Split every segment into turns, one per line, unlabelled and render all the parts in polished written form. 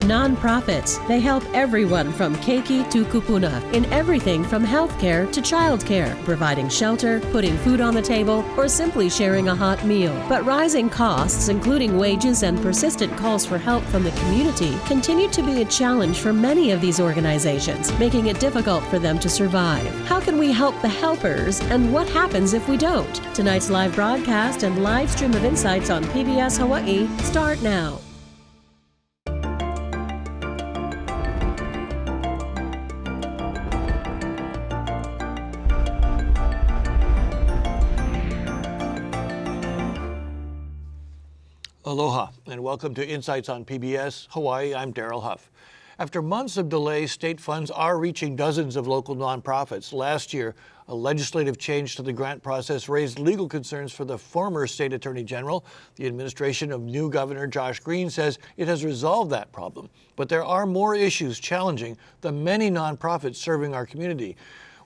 Nonprofits. They help everyone from keiki to kūpuna in everything from healthcare to childcare, providing shelter, putting food on the table, or simply sharing a hot meal. But rising costs, including wages and persistent calls for help from the community, continue to be a challenge for many of these organizations, making it difficult for them to survive. How can we help the helpers, and what happens if we don't? Tonight's live broadcast and live stream of Insights on PBS Hawaii start now.
Aloha, and welcome to Insights on PBS Hawaii. I'm Daryl Huff. After months of delay, state funds are reaching dozens of local nonprofits. Last year, a legislative change to the grant process raised legal concerns for the former state attorney general. The administration of new Governor Josh Green says it has resolved that problem. But there are more issues challenging the many nonprofits serving our community.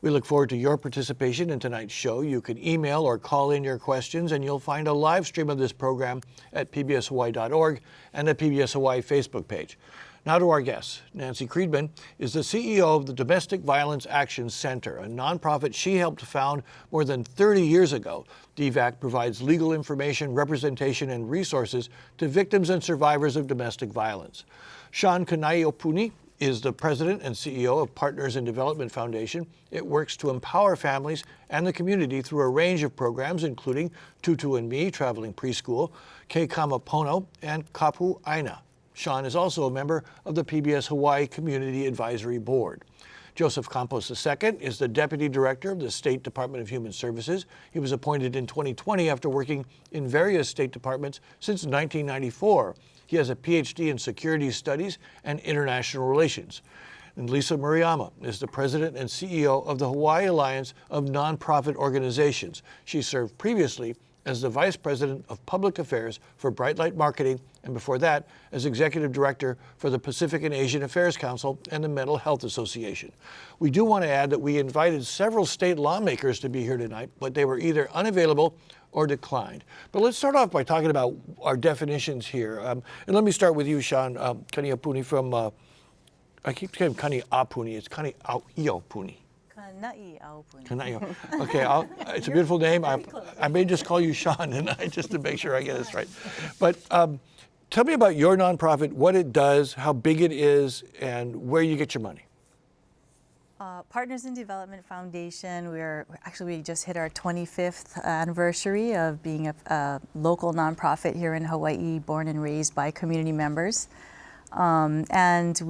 We look forward to your participation in tonight's show. You can email or call in your questions, and you'll find a live stream of this program at pbshawaii.org and the PBS Hawaii Facebook page. Now to our guests. Nancy Creedman is the CEO of the Domestic Violence Action Center, a nonprofit she helped found more than 30 years ago. DVAC provides legal information, representation, and resources to victims and survivors of domestic violence. Sean Kanaiopuni is the president and CEO of Partners in Development Foundation. It works to empower families and the community through a range of programs, including Tutu and Me, Traveling Preschool, Ke Kamapono, and Kapu Aina. Sean is also a member of the PBS Hawaii Community Advisory Board. Joseph Campos II is the Deputy Director of the State Department of Human Services. He was appointed in 2020 after working in various state departments since 1994. He has a PhD in Security Studies and International Relations. And Lisa Murayama is the President and CEO of the Hawaii Alliance of Nonprofit Organizations. She served previously as the Vice President of Public Affairs for Bright Light Marketing, and before that, as Executive Director for the Pacific and Asian Affairs Council and the Mental Health Association. We do want to add that we invited several state lawmakers to be here tonight, but they were either unavailable or declined. But let's start off by talking about our definitions here. And let me start with you, Sean Kanaiopuni from, I keep saying Kanaiopuni, it's Kanaiopuni. Okay, it's a beautiful name. I may just call you Sean and just to make sure I get this right. But tell me about your nonprofit, what it does, how big it is, and where you get your money.
Partners in Development Foundation, we just hit our 25th anniversary of being a local nonprofit here in Hawaii, born and raised by community members. And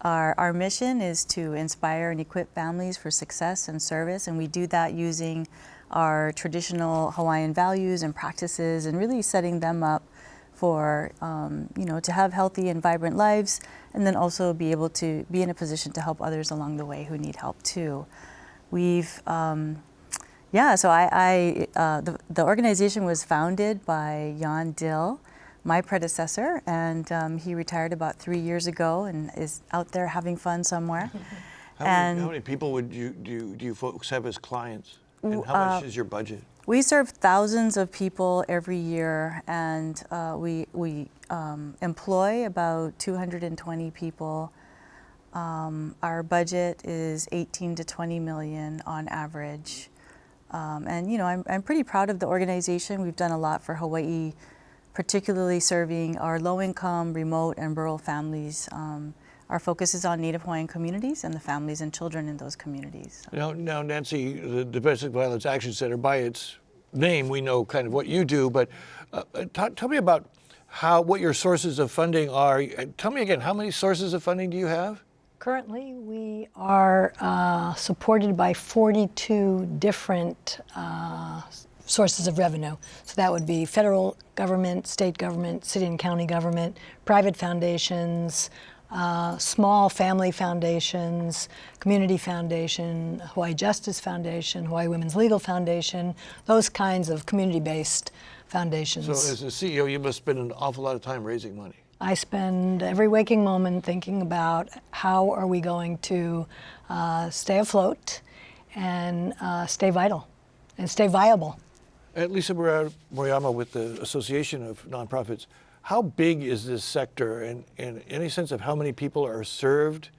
our mission is to inspire and equip families for success and service, and we do that using our traditional Hawaiian values and practices and really setting them up for, to have healthy and vibrant lives, and then also be able to be in a position to help others along the way who need help too. The organization was founded by Jan Dill, my predecessor, and he retired about 3 years ago and is out there having fun somewhere.
How many people do you folks have as clients? And how much is your budget?
We serve thousands of people every year, and we employ about 220 people. Our budget is 18 to 20 million on average. I'm pretty proud of the organization. We've done a lot for Hawaii, particularly serving our low-income, remote, and rural families. Our focus is on Native Hawaiian communities and the families and children in those communities.
Now, Nancy, the Domestic Violence Action Center, by its name, we know kind of what you do, but tell me about what your sources of funding are. Tell me again, how many sources of funding do you have?
Currently, we are supported by 42 different sources of revenue. So that would be federal government, state government, city and county government, private foundations, small family foundations, community foundation, Hawaii Justice Foundation, Hawaii Women's Legal Foundation, those kinds of community-based foundations.
So as a CEO, you must spend an awful lot of time raising money.
I spend every waking moment thinking about how are we going to stay afloat and stay vital and stay viable.
Lisa Murayama with the Association of Nonprofits, How big is this sector, and any sense of how many people are served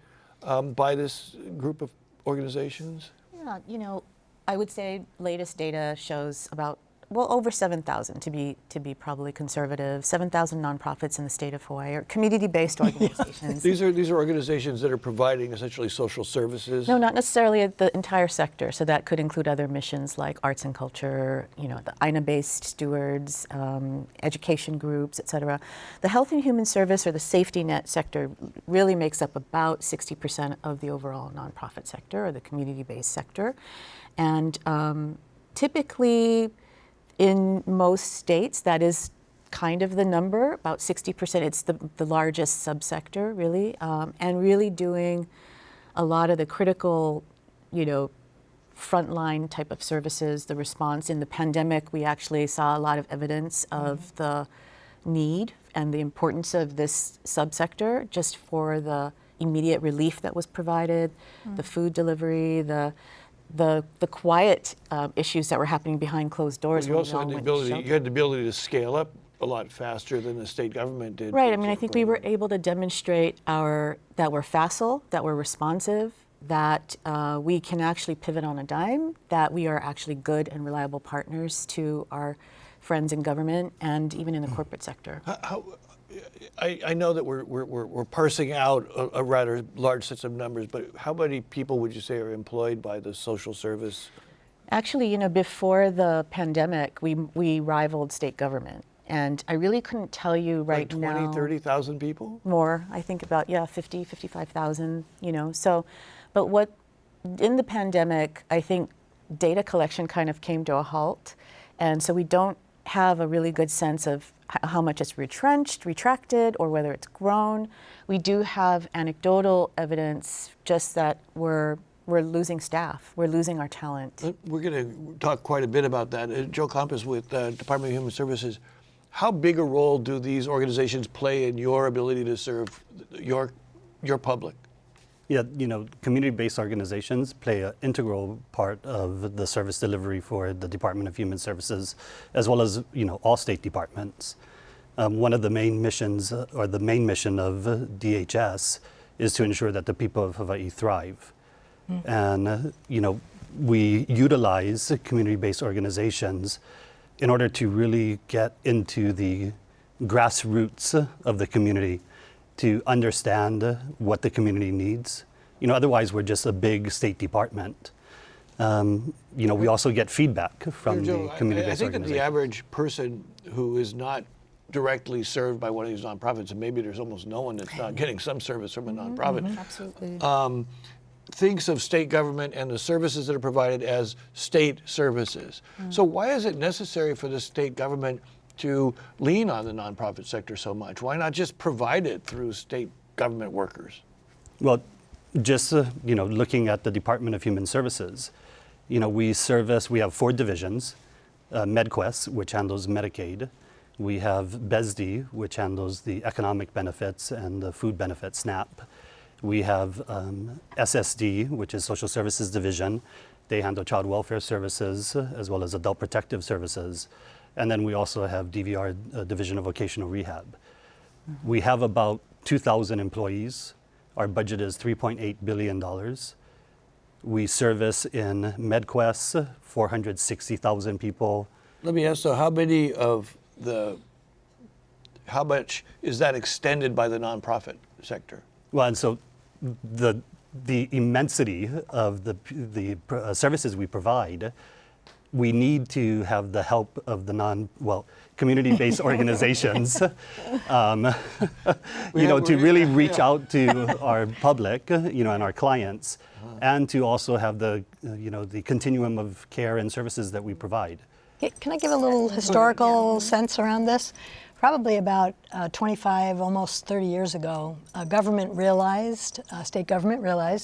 by this group of organizations?
Yeah, you know, I would say latest data shows about, well, over 7,000 to be probably conservative. 7,000 nonprofits in the state of Hawaii, or community-based organizations.
These are organizations that are providing essentially social services.
No, not necessarily the entire sector. So that could include other missions like arts and culture, you know, the INA-based stewards, education groups, et cetera. The health and human service, or the safety net sector, really makes up about 60% of the overall nonprofit sector, or the community-based sector. And typically, in most states, that is kind of the number, about 60%. It's the largest subsector, really, and really doing a lot of the critical, you know, frontline type of services, the response. In the pandemic, we actually saw a lot of evidence of the need and the importance of this subsector just for the immediate relief that was provided, the food delivery, the quiet issues that were happening behind closed doors.
Well, you also had the ability to scale up a lot faster than the state government did.
Right. I mean, I think we were able to demonstrate that we're facile, that we're responsive, that we can actually pivot on a dime, that we are actually good and reliable partners to our friends in government and even in the corporate sector.
I know that we're parsing out a rather large set of numbers, but how many people would you say are employed by the social service?
Actually, you know, before the pandemic, we rivaled state government. And I really couldn't tell you right
like 20,
now.
30,000 people?
More, I think about, 50, 55,000, you know. So, but in the pandemic, I think data collection kind of came to a halt. And so we don't have a really good sense of how much it's retrenched, retracted, or whether it's grown. We do have anecdotal evidence just that we're losing staff, we're losing our talent.
We're going to talk quite a bit about that. Joe Compass with Department of Human Services. How big a role do these organizations play in your ability to serve your public?
Yeah, you know, community-based organizations play an integral part of the service delivery for the Department of Human Services, as well as, you know, all state departments. One of the main missions, or the main mission of DHS, is to ensure that the people of Hawaii thrive. And, you know, we utilize community-based organizations in order to really get into the grassroots of the community, to understand what the community needs. You know, otherwise we're just a big state department. You know, we also get feedback from the community-based organizations.
I think that the average person who is not directly served by one of these nonprofits, and maybe there's almost no one that's not getting some service from a nonprofit,
Absolutely.
Thinks of state government and the services that are provided as state services. So why is it necessary for the state government to lean on the nonprofit sector so much? Why not just provide it through state government workers?
Well, just you know, looking at the Department of Human Services, you know, we have 4 divisions: MedQuest, which handles Medicaid; we have BESD, which handles the economic benefits and the food benefits, SNAP; we have SSD, which is Social Services Division. They handle child welfare services as well as adult protective services. And then we also have DVR, Division of Vocational Rehab. We have about 2,000 employees. Our budget is $3.8 billion. We service in MedQuest 460,000 people.
Let me ask, so how much is that extended by the nonprofit sector?
Well, and so the immensity of the services we provide, we need to have the help of the community-based organizations, you know, to really reach out to our public, you know, and our clients, and to also have the, you know, the continuum of care and services that we provide.
Can I give a little historical sense around this? Probably about 25, almost 30 years ago, state government realized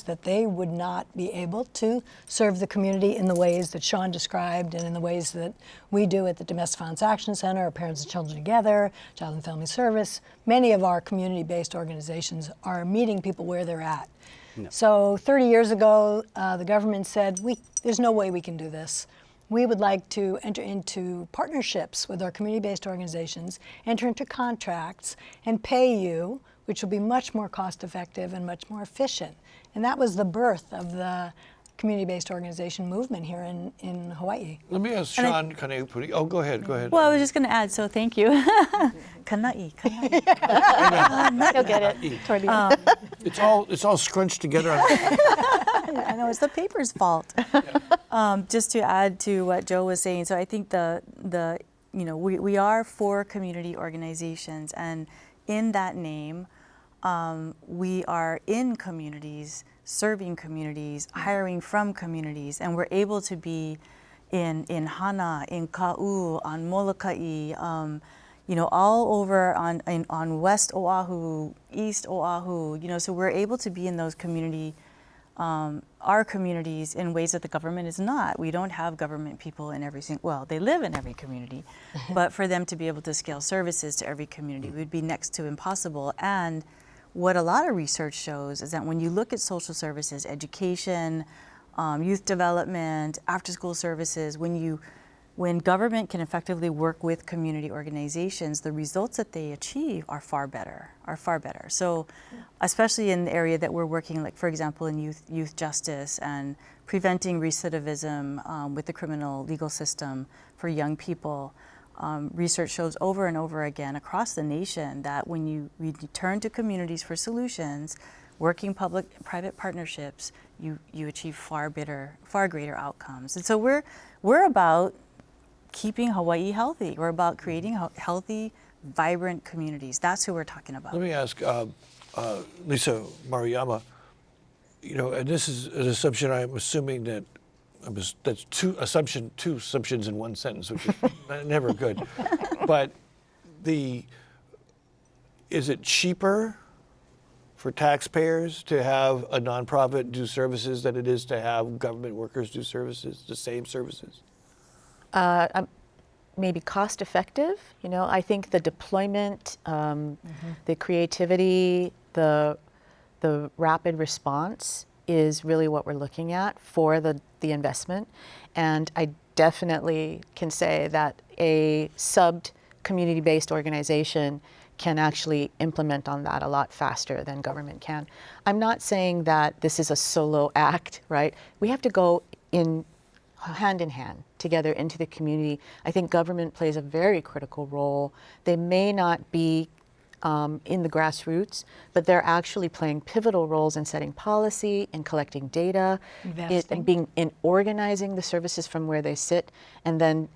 that they would not be able to serve the community in the ways that Sean described and in the ways that we do at the Domestic Violence Action Center, Parents and Children Together, Child and Family Service. Many of our community-based organizations are meeting people where they're at. No. So 30 years ago, the government said, there's no way we can do this. we would like to enter into partnerships with our community-based organizations, enter into contracts, and pay you, which will be much more cost-effective and much more efficient. And that was the birth of the community-based organization movement here in Hawaii.
Let me ask Sean Kanepuni. Oh, go ahead.
Well, I was just going to add, so thank you. Kanai.
He'll get it toward the end.
It's all scrunched together.
I know it's the paper's fault. Just to add to what Joe was saying, so I think we are for community organizations, and in that name, we are in communities, serving communities, hiring from communities, and we're able to be in Hana, in Ka'u, on Molokai, all over on West Oahu, East Oahu, so we're able to be in those our communities in ways that the government is not. We don't have government people in every single, well, they live in every community, but for them to be able to scale services to every community would be next to impossible. And what a lot of research shows is that when you look at social services, education, youth development, after-school services, when government can effectively work with community organizations, the results that they achieve are far better. So especially in the area that we're working, like for example, in youth justice and preventing recidivism with the criminal legal system for young people, research shows over and over again across the nation that when we turn to communities for solutions, working public-private partnerships, you achieve far greater outcomes. And so we're about keeping Hawaii healthy. We're about creating healthy, vibrant communities. That's who we're talking about.
Let me ask Lisa Maruyama, and this is an assumption I'm assuming that's two assumptions in one sentence, which is never good. But is it cheaper for taxpayers to have a nonprofit do services than it is to have government workers do services, the same services?
Maybe cost effective. I think the deployment, the creativity, the rapid response is really what we're looking at for the investment. And I definitely can say that a community-based organization can actually implement on that a lot faster than government can. I'm not saying that this is a solo act, right? We have to go hand in hand together into the community. I think government plays a very critical role. They may not be in the grassroots, but they're actually playing pivotal roles in setting policy, in collecting data, in organizing the services from where they sit, and then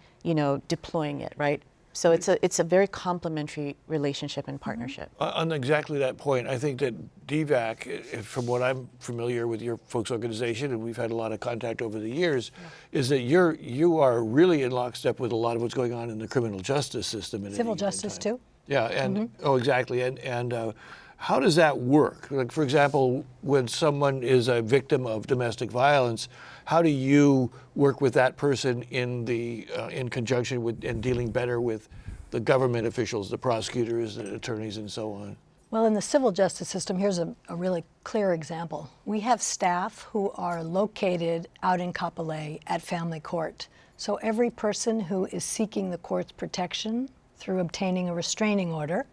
deploying it, right? So it's a very complementary relationship and partnership.
On exactly that point, I think that DVAC, from what I'm familiar with your folks' organization, and we've had a lot of contact over the years, is that you are really in lockstep with a lot of what's going on in the criminal justice system.
Civil justice too.
Yeah, and exactly, and how does that work? Like, for example, when someone is a victim of domestic violence, how do you work with that person in conjunction with and dealing better with the government officials, the prosecutors, the attorneys, and so on?
Well, in the civil justice system, here's a really clear example. We have staff who are located out in Kapolei at family court. So every person who is seeking the court's protection through obtaining a restraining order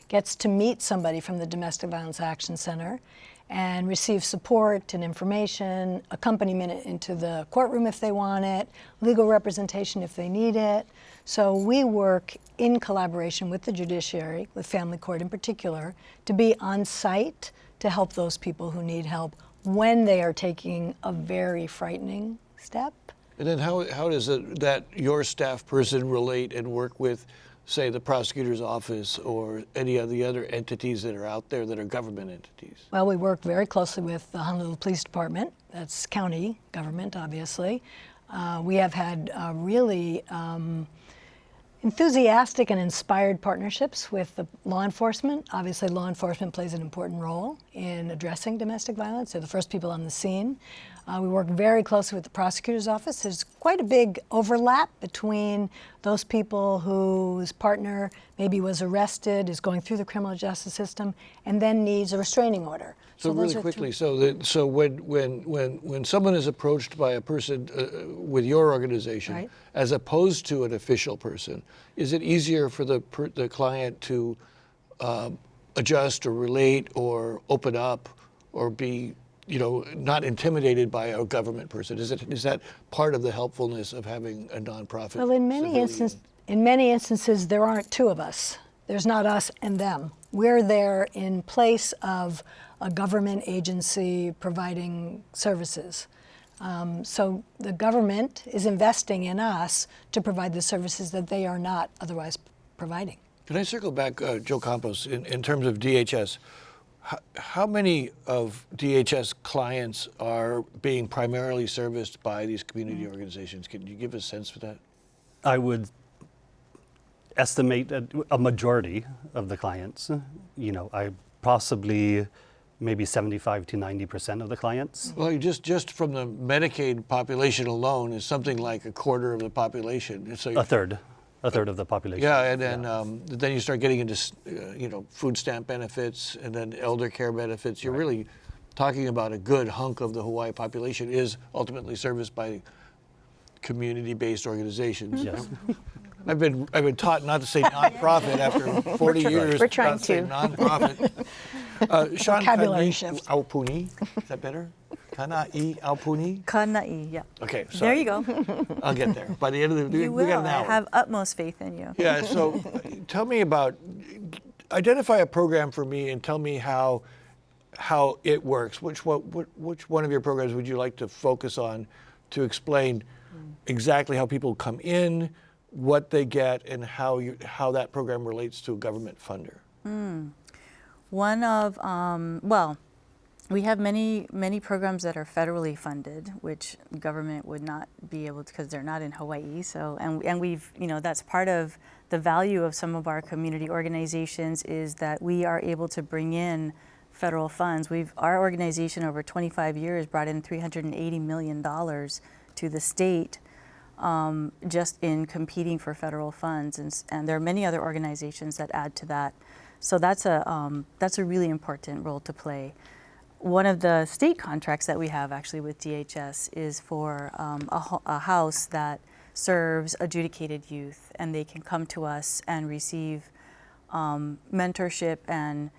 gets to meet somebody from the Domestic Violence Action Center and receive support and information, accompaniment into the courtroom if they want it, legal representation if they need it. So we work in collaboration with the judiciary, with family court in particular, to be on site to help those people who need help when they are taking a very frightening step.
And then how does that your staff person relate and work with, say, the prosecutor's office or any of the other entities that are out there that are government entities?
Well, we work very closely with the Honolulu Police Department. That's county government, obviously. We have had really enthusiastic and inspired partnerships with the law enforcement. Obviously, law enforcement plays an important role in addressing domestic violence. They're the first people on the scene. We work very closely with the prosecutor's office. There's quite a big overlap between those people whose partner maybe was arrested, is going through the criminal justice system, and then needs a restraining order.
So
those
really
are
quickly, so when someone is approached by a person with your organization,
Right.
as opposed to an official person, is it easier for the client to adjust or relate or open up or be, not intimidated by a government person? Is that part of the helpfulness of having a nonprofit?
Well, in many instances, there aren't two of us. There's not us and them. We're there in place of a government agency providing services. So the government is investing in us to provide the services that they are not otherwise providing.
Can I circle back, Joe Campos, in terms of DHS? How many of DHS clients are being primarily serviced by these community organizations? Can you give a sense for that?
I would estimate a majority of the clients. I possibly maybe 75 to 90% of the clients.
Well, just from the Medicaid population alone is something like a quarter of the population. So
A third of the population.
yeah, and then you start getting into food stamp benefits and then elder care benefits. You're really talking about a good hunk of the Hawaii population is ultimately serviced by community-based organizations.
Yes.
I've been taught not to say nonprofit after 40 years.
We're trying
not to say
to.
nonprofit. Sean,
Vocabulary
Kana'i
shift.
Aupuni, is that better? Kana'i Aupuni?
Kana'i, yeah.
Okay,
There
sorry.
you go.
I'll get there. By the end of the
You
we got
will.
an
I
hour.
have utmost faith in you.
Yeah, so tell me identify a program for me and tell me how it works. Which one of your programs would you like to focus on to explain exactly how people come in, what they get, and how that program relates to a government funder?
One of, well, we have many programs that are federally funded, which government would not be able to because they're not in Hawaii. So, and we've, that's part of the value of some of our community organizations is that we are able to bring in federal funds. Our organization over 25 years brought in $380 million to the state just in competing for federal funds, and there are many other organizations that add to that. So that's a really important role to play. One of the state contracts that we have actually with DHS is for a house that serves adjudicated youth, and they can come to us and receive mentorship, and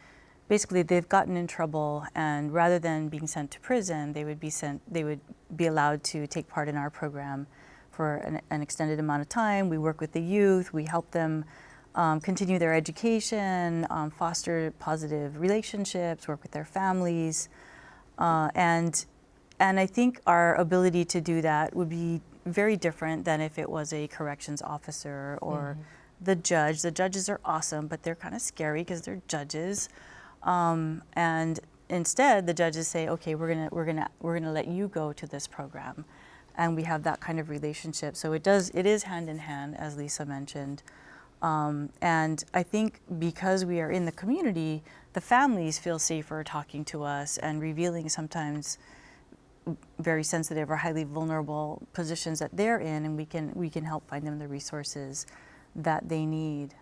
basically they've gotten in trouble, and rather than being sent to prison, they would be allowed to take part in our program for an extended amount of time. We work with the youth, we help them continue their education, foster positive relationships, work with their families, and I think our ability to do that would be very different than if it was a corrections officer or the judge. The judges are awesome, but they're kind of scary because they're judges, and instead the judges say, okay, we're gonna let you go to this program, and we have that kind of relationship. So it is hand in hand, as Lisa mentioned. And I think because we are in the community, the families feel safer talking to us and revealing sometimes very sensitive or highly vulnerable positions that they're in, and we can help find them the resources that they need.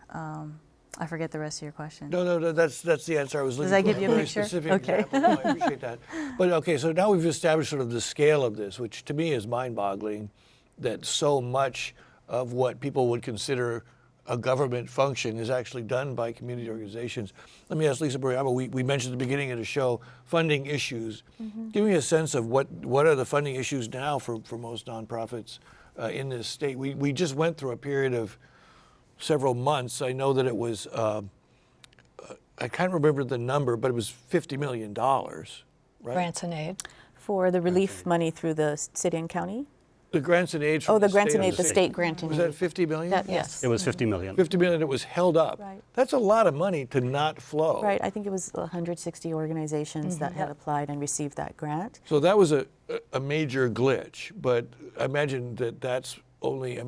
I forget the rest of your question.
No, that's the answer I was looking for.
Does that give you a
very
picture?
specific
Okay.
example. No, I appreciate that. But okay, so now we've established sort of the scale of this, which to me is mind-boggling, that so much of what people would consider a government function is actually done by community organizations. Let me ask Lisa Buriamo, we mentioned at the beginning of the show, funding issues. Give me a sense of what are the funding issues now for most nonprofits in this state. We just went through a period of several months. I know that it was, I can't remember the number, but it was $50 million, right?
Grants and aid.
For the relief money through the city and county?
The grants and aids from
Oh, the grants
state
and
of
aid, the state grant and
Was
aid.
that 50 million?
Yes.
It was 50 million.
50 million that was held up.
Right.
That's a lot of money to not flow.
Right, I think it was 160 organizations that had applied and received that grant.
So that was a major glitch, but I imagine that's only,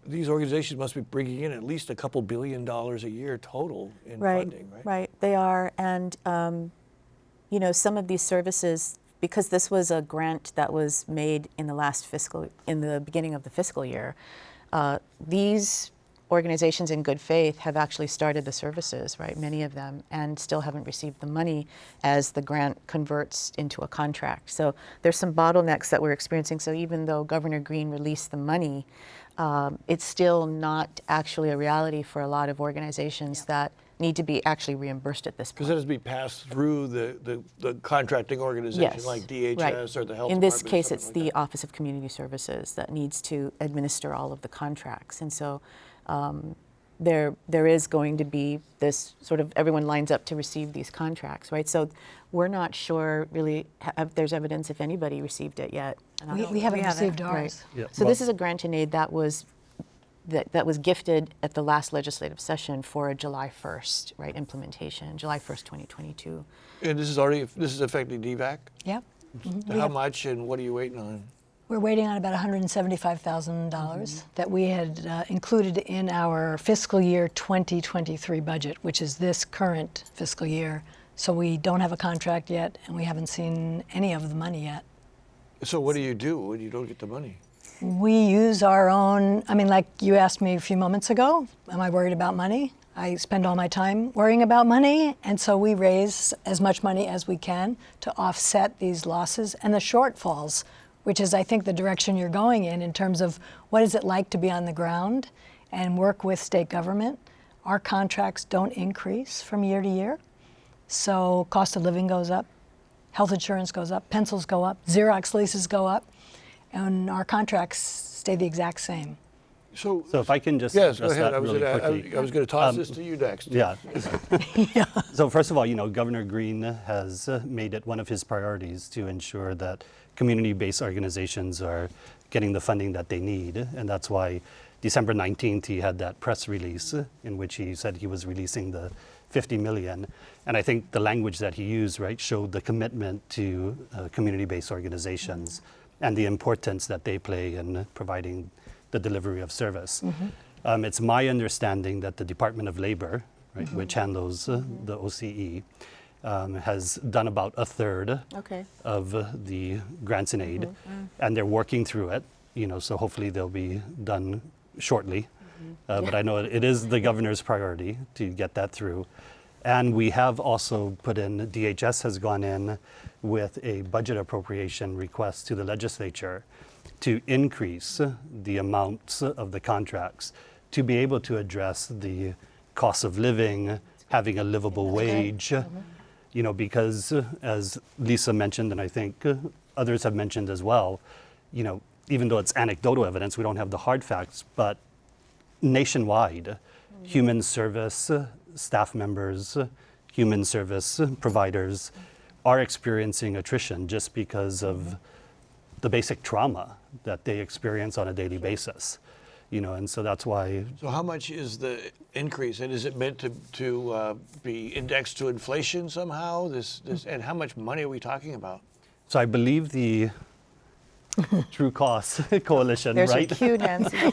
these organizations must be bringing in at least a couple $2 billion a year total in funding, right?
Right, they are, and some of these services, because this was a grant that was made in the beginning of the fiscal year, these organizations in good faith have actually started the services, right? Many of them, and still haven't received the money as the grant converts into a contract. So there's some bottlenecks that we're experiencing. So even though Governor Green released the money, it's still not actually a reality for a lot of organizations that need to be actually reimbursed at this point.
Because it has to be passed through the contracting organization like DHS
right.
or the health
In
department.
this case, it's
like
the
that.
Office of Community Services that needs to administer all of the contracts. And so there is going to be this sort of, everyone lines up to receive these contracts, right? So we're not sure really if there's evidence if anybody received it yet. And
We haven't received ours.
Right.
Yeah,
So
well-
this is a grant in aid that was gifted at the last legislative session for a July 1st, right, implementation, July 1st, 2022.
And this is affecting DVAC?
Yep.
How much and what are you waiting on?
We're waiting on about $175,000 that we had included in our fiscal year 2023 budget, which is this current fiscal year. So we don't have a contract yet, and we haven't seen any of the money yet.
So what do you do when you don't get the money?
We use our own, I mean, like you asked me a few moments ago, am I worried about money? I spend all my time worrying about money, and so we raise as much money as we can to offset these losses and the shortfalls, which is, I think, the direction you're going in terms of what is it like to be on the ground and work with state government. Our contracts don't increase from year to year, so cost of living goes up, health insurance goes up, pencils go up, Xerox leases go up, and our contracts stay the exact same.
So
So if I can just
yes, go
address
ahead.
that really quickly.
I was going to toss this to you next.
Yeah. So first of all, Governor Green has made it one of his priorities to ensure that community-based organizations are getting the funding that they need. And that's why December 19th, he had that press release in which he said he was releasing the $50 million. And I think the language that he used, right, showed the commitment to community-based organizations and the importance that they play in providing the delivery of service. It's my understanding that the Department of Labor, right, which handles the OCE, has done about a third of the grants in aid, and they're working through it. So hopefully they'll be done shortly. But I know it is the governor's priority to get that through. And we have also put in, DHS has gone in with a budget appropriation request to the legislature to increase the amounts of the contracts to be able to address the cost of living, having a livable wage, because as Lisa mentioned, and I think others have mentioned as well, even though it's anecdotal evidence, we don't have the hard facts, but nationwide, human service staff members, human service providers are experiencing attrition just because of the basic trauma that they experience on a daily basis. And so that's why.
So how much is the increase, and is it meant to be indexed to inflation somehow? And how much money are we talking about?
So I believe the True Cost Coalition,
There's
right?
your cue, Nancy.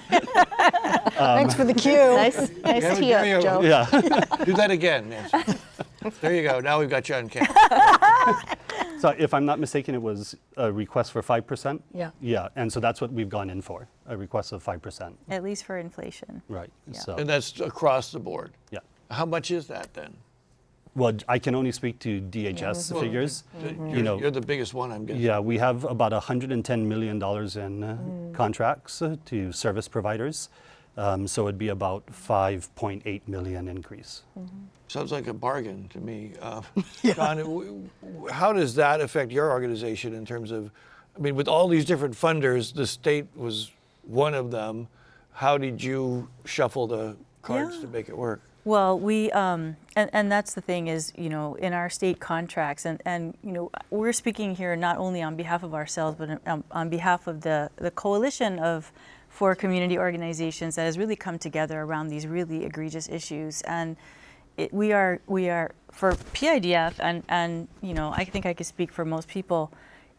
Thanks for the cue.
nice tee up, Joe.
Yeah.
Do that again, Nancy. There you go. Now we've got you on camera.
So if I'm not mistaken, it was a request for 5%?
Yeah.
Yeah, and so that's what we've gone in for, a request of 5%.
At least for inflation.
Right,
Yeah.
so,
And that's across the board.
yeah.
How much is that then?
Well, I can only speak to DHS figures.
You're the biggest one, I'm guessing.
Yeah, we have about $110 million in contracts to service providers. So it'd be about 5.8 million increase.
Sounds like a bargain to me. John, how does that affect your organization in terms of, with all these different funders, the state was one of them. How did you shuffle the cards to make it work?
Well, we, and that's the thing is, in our state contracts, and we're speaking here not only on behalf of ourselves, but on behalf of the coalition of 4 community organizations that has really come together around these really egregious issues. And we are for PIDF, and I think I could speak for most people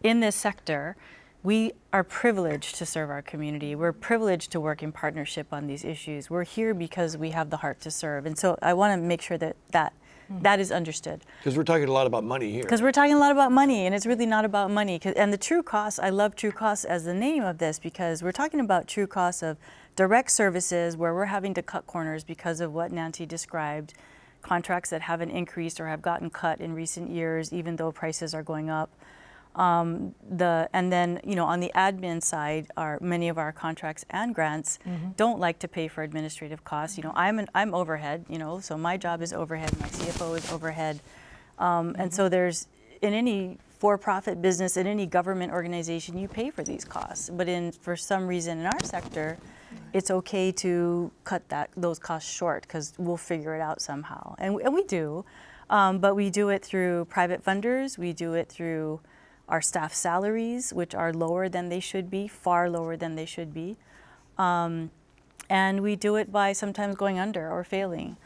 in this sector. We are privileged to serve our community. We're privileged to work in partnership on these issues. We're here because we have the heart to serve. And so I want to make sure that is understood.
Because we're talking a lot about money here.
Because we're talking a lot about money, and it's really not about money. And the true costs, I love true costs as the name of this, because we're talking about true costs of direct services where we're having to cut corners because of what Nancy described, contracts that haven't increased or have gotten cut in recent years, even though prices are going up. And then, you know, on the admin side, many of our contracts and grants don't like to pay for administrative costs. You know, I'm overhead, you know, so my job is overhead, my CFO is overhead. And so there's, in any for-profit business, in any government organization, you pay for these costs. But for some reason in our sector, it's okay to cut those costs short because we'll figure it out somehow. And we do, but we do it through private funders, we do it through our staff salaries, which are lower than they should be, far lower than they should be. And we do it by sometimes going under or failing.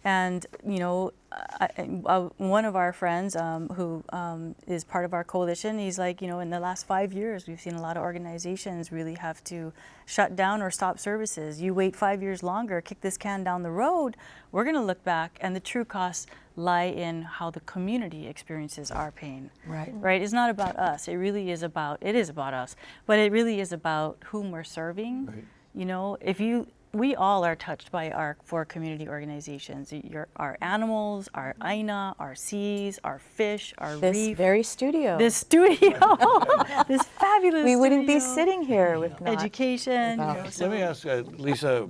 And, you know, one of our friends who is part of our coalition, he's like, you know, in the last 5 years, we've seen a lot of organizations really have to shut down or stop services. You wait 5 years longer, kick this can down the road, we're going to look back, and the true costs lie in how the community experiences our pain.
Right.
Right? It's not about us. It is about us, but it really is about whom we're serving.
Right.
You know, we all are touched by our 4 community organizations. Our animals, our Aina, our seas, our fish, our
This
reef.
very studio.
This studio. This fabulous
We wouldn't be
studio.
sitting here with not
Education. You know,
without-
so
Let me ask Lisa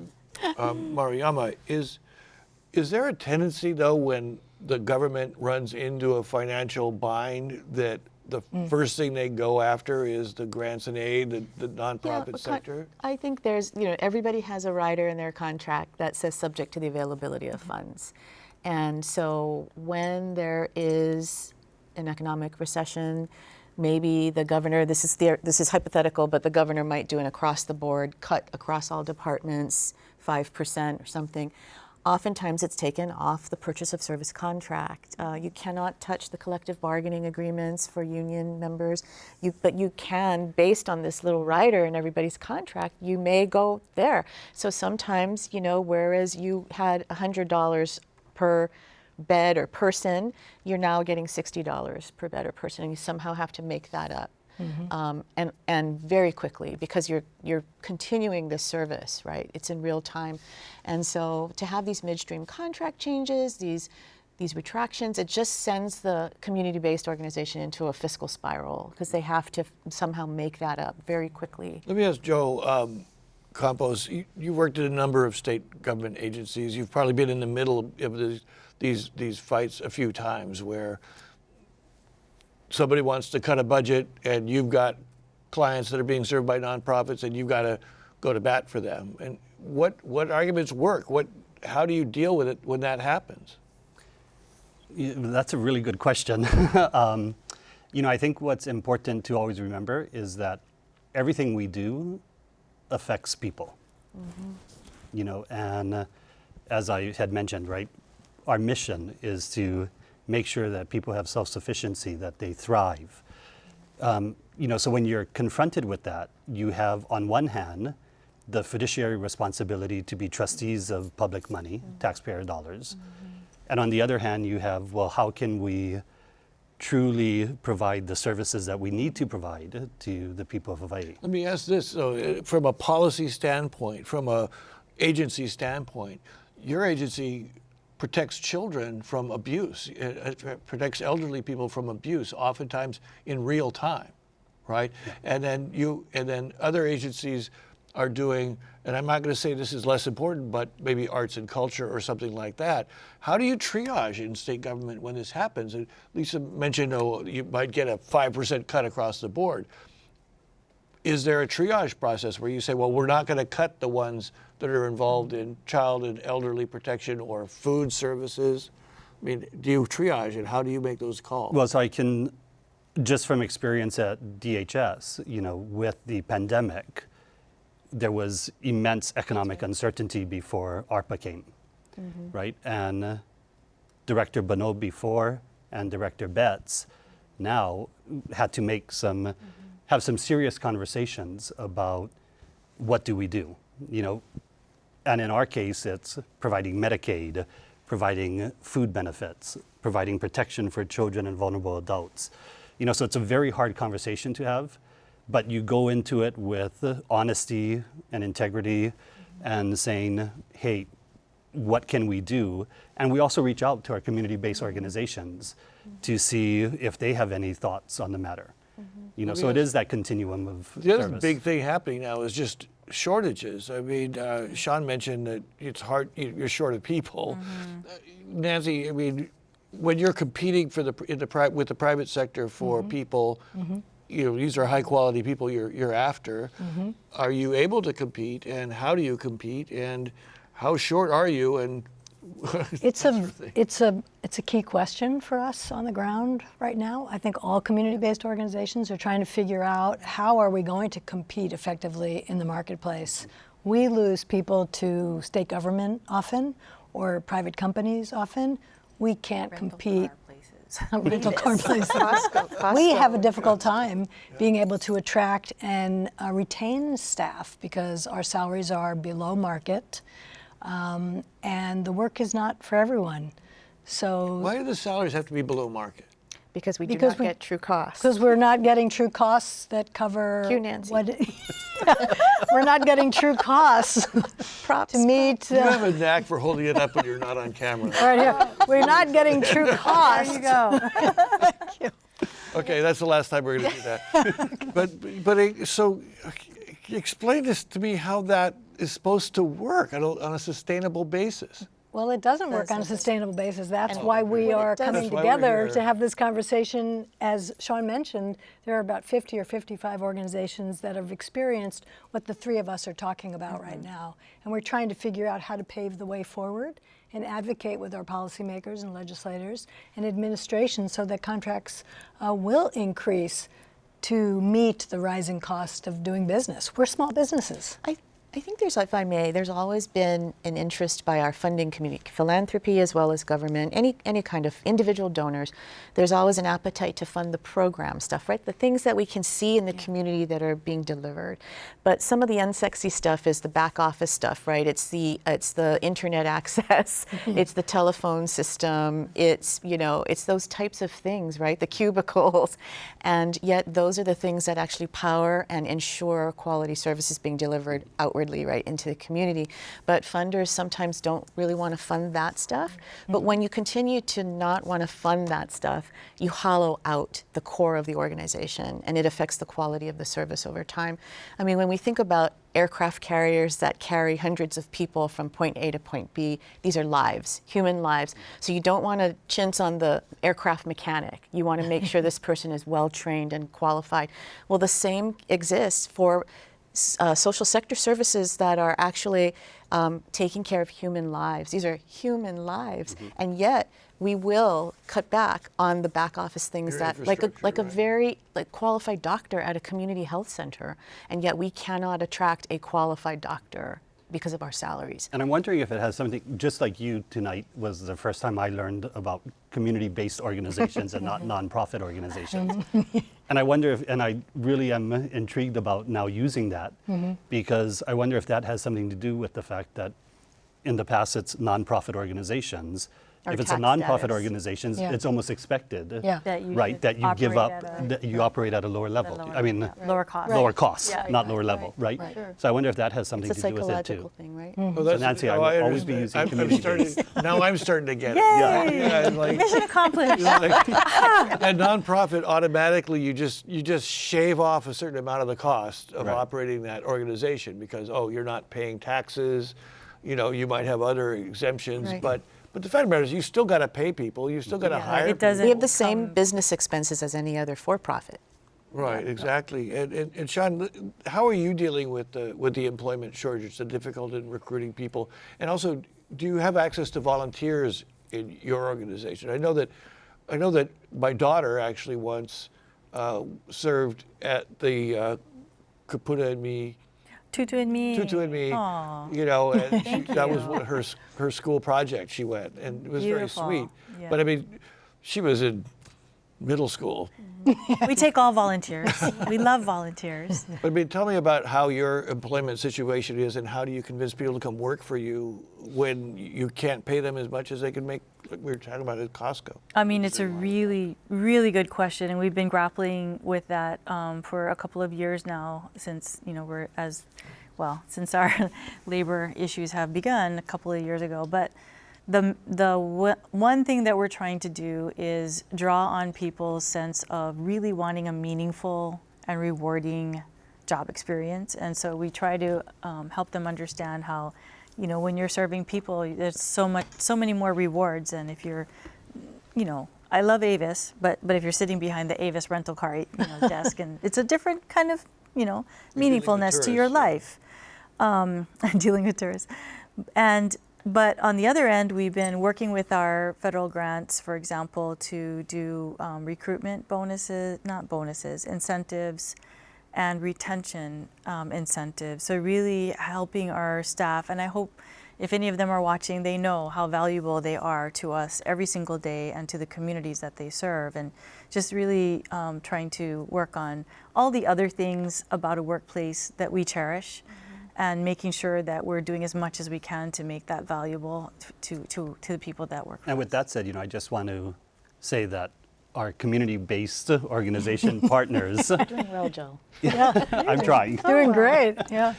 Maruyama, is there a tendency, though, when the government runs into a financial bind that the first thing they go after is the grants and aid, the nonprofit sector?
I think there's, you know, everybody has a rider in their contract that says subject to the availability of funds. And so when there is an economic recession, maybe the governor, this is hypothetical, but the governor might do an across the board cut across all departments, 5% or something. Oftentimes it's taken off the purchase of service contract. You cannot touch the collective bargaining agreements for union members, but you can, based on this little rider in everybody's contract, you may go there. So sometimes, you know, whereas you had $100 per bed or person, you're now getting $60 per bed or person, and you somehow have to make that up. And very quickly, because you're continuing this service, right? It's in real time. And so to have these midstream contract changes, these retractions, it just sends the community-based organization into a fiscal spiral because they have to somehow make that up very quickly.
Let me ask Joe Campos, you worked at a number of state government agencies. You've probably been in the middle of these fights a few times where somebody wants to cut a budget and you've got clients that are being served by nonprofits and you've got to go to bat for them. And what arguments work? How do you deal with it when that happens?
Yeah, that's a really good question. You know, I think what's important to always remember is that everything we do affects people. You know, and as I had mentioned, right, our mission is to make sure that people have self-sufficiency, that they thrive. You know, so when you're confronted with that, you have on one hand the fiduciary responsibility to be trustees of public money, taxpayer dollars. And on the other hand, you have, well, how can we truly provide the services that we need to provide to the people of Hawaii?
Let me ask this, so from a policy standpoint, from a agency standpoint, your agency protects children from abuse. It protects elderly people from abuse, oftentimes in real time, right? Yeah. And then other agencies are doing, and I'm not going to say this is less important, but maybe arts and culture or something like that. How do you triage in state government when this happens? And Lisa mentioned, you might get a 5% cut across the board. Is there a triage process where you say, well, we're not going to cut the ones that are involved in child and elderly protection or food services? I mean, do you triage and how do you make those calls?
Well, so I can, just from experience at DHS, you know, with the pandemic, there was immense economic uncertainty before ARPA came, right? And Director Bonneau before and Director Betts now had to make have some serious conversations about what do we do, you know? And in our case, it's providing Medicaid, providing food benefits, providing protection for children and vulnerable adults. You know, so it's a very hard conversation to have, but you go into it with honesty and integrity and saying, hey, what can we do? And we also reach out to our community-based organizations to see if they have any thoughts on the matter. You know, so it is that continuum of
The other
service.
big thing happening now is just shortages. I mean, Sean mentioned that it's hard, you're short of people. Nancy, I mean, when you're competing for with the private sector for people, you know, these are high quality people you're after. Are you able to compete, and how do you compete, and how short are you? And
It's a key question for us on the ground right now. I think all community-based organizations are trying to figure out how are we going to compete effectively in the marketplace. We lose people to state government often, or private companies often. We can't compete. Rental car places.
Costco.
We have a difficult time being able to attract and retain staff because our salaries are below market. And the work is not for everyone. So
why do the salaries have to be below market?
Because we do not get true costs.
because we're not getting true costs that cover
Cue Nancy.
we're not getting true costs
Props.
to meet
You have a knack for holding it up when you're not on camera.
right here. We're not getting true costs.
There you go.
Okay, that's the last time we're going to do that. But so explain this to me, how that is supposed to work on a sustainable basis.
Well, it doesn't work on a sustainable basis. That's why we are coming
That's why we're
together
here.
to have this conversation. As Sean mentioned, there are about 50 or 55 organizations that have experienced what the three of us are talking about right now. And we're trying to figure out how to pave the way forward and advocate with our policymakers and legislators and administration so that contracts will increase to meet the rising cost of doing business. We're small businesses.
I think there's, if I may, there's always been an interest by our funding community, philanthropy as well as government, any kind of individual donors. There's always an appetite to fund the program stuff, right? The things that we can see in the community that are being delivered. But some of the unsexy stuff is the back office stuff, right? It's the internet access, it's the telephone system, it's those types of things, right? The cubicles, and yet those are the things that actually power and ensure quality services being delivered outwardly, right, into the community. But funders sometimes don't really want to fund that stuff. But when you continue to not want to fund that stuff, you hollow out the core of the organization, and it affects the quality of the service over time. I mean, when we think about aircraft carriers that carry hundreds of people from point A to point B, these are lives, human lives. So you don't want to chintz on the aircraft mechanic. You want to make sure this person is well trained and qualified. Well, the same exists for social sector services that are actually taking care of human lives. These are human lives, and yet we will cut back on the back office things
Your
that, like a
infrastructure,
very qualified doctor at a community health center, and yet we cannot attract a qualified doctor because of our salaries.
And I'm wondering if it has something, just like you tonight was the first time I learned about community-based organizations and not nonprofit organizations. And I wonder if, and I really am intrigued about now using that, because I wonder if that has something to do with the fact that in the past it's nonprofit organizations.
Or
If it's a
tax
nonprofit
status.
organization,
Yeah.
it's almost expected,
Yeah.
That you
right,
should
that you give
operate
up,
at a
that you operate at a lower level.
lower
I mean,
lower cost.
lower cost,
Yeah,
not
yeah.
lower level, right?
Right.
Sure.
So I wonder if that has something
It's a
to do with it
psychological
too.
thing, right?
Well,
So Nancy, I will always be using community-based.
Now I'm starting to get it.
Yay!
Yeah, like,
Mission accomplished.
a nonprofit, automatically you just shave off a certain amount of the cost of
Right.
operating that organization because, oh, you're not paying taxes, you might have other exemptions,
Right.
but the fact of the matter is you still got to pay people, you still got to
Yeah,
hire
it doesn't
We have the same
come-
business expenses as any other for-profit.
people. Right, exactly. And Sean, how are you dealing with the employment shortage, the difficulty in recruiting people? And also, do you have access to volunteers in your organization? I know that my daughter actually once served at the Kūpuna and Me,
Tutu and me. Aw.
and that was
you.
what her school project. She went, and it was
Beautiful.
very sweet.
Yeah.
But I mean, she was in middle school.
We take all volunteers. We love volunteers.
But I mean, tell me about how your employment situation is, and how do you convince people to come work for you when you can't pay them as much as they can make, like we were talking about at Costco?
I mean, it's a really, really good question, and we've been grappling with that for a couple of years now. Since well, since our labor issues have begun a couple of years ago. But one thing that we're trying to do is draw on people's sense of really wanting a meaningful and rewarding job experience. And so we try to help them understand how, you know, when you're serving people, there's so many more rewards. And if you're, you know, I love Avis, but if you're sitting behind the Avis rental car, desk, and it's a different kind of, meaningfulness to your life. Dealing with tourists. But on the other end, we've been working with our federal grants, for example, to do recruitment incentives, and retention incentives. So really helping our staff, and I hope if any of them are watching, they know how valuable they are to us every single day and to the communities that they serve. And just really trying to work on all the other things about a workplace that we cherish, and making sure that we're doing as much as we can to make that valuable to the people that work for
And with that said, I just want to say that our community-based organization partners.
Doing well, Joe.
I'm trying.
Doing great, yeah.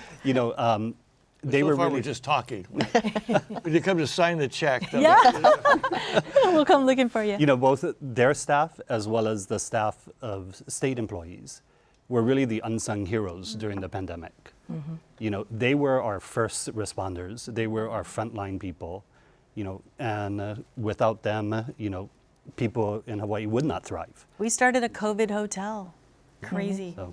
They
so
were
far
really
we're just talking. When you come to sign the check,
Yeah. We'll come looking for you.
both their staff as well as the staff of state employees were really the unsung heroes during the pandemic. They were our first responders. They were our frontline people, and without them, people in Hawaii would not thrive.
We started a COVID hotel. Crazy.
So,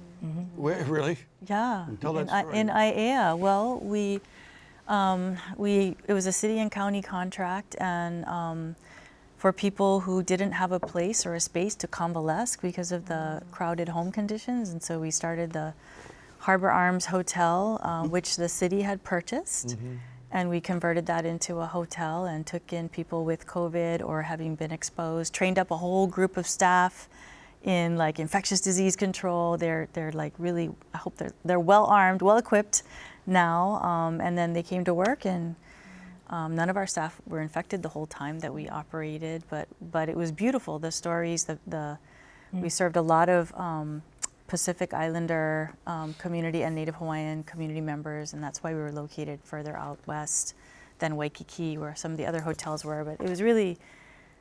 Where, really?
Yeah.
Tell that story.
In Aiea. Well, it was a city and county contract, and for people who didn't have a place or a space to convalesce because of the crowded home conditions, and so we started the Harbor Arms Hotel, which the city had purchased, and we converted that into a hotel and took in people with COVID or having been exposed, trained up a whole group of staff in like infectious disease control. They're like really, I hope they're well armed, well equipped now, and then they came to work, and none of our staff were infected the whole time that we operated, but it was beautiful. The stories, we served a lot of Pacific Islander community and Native Hawaiian community members, and that's why we were located further out west than Waikiki, where some of the other hotels were. But it was really,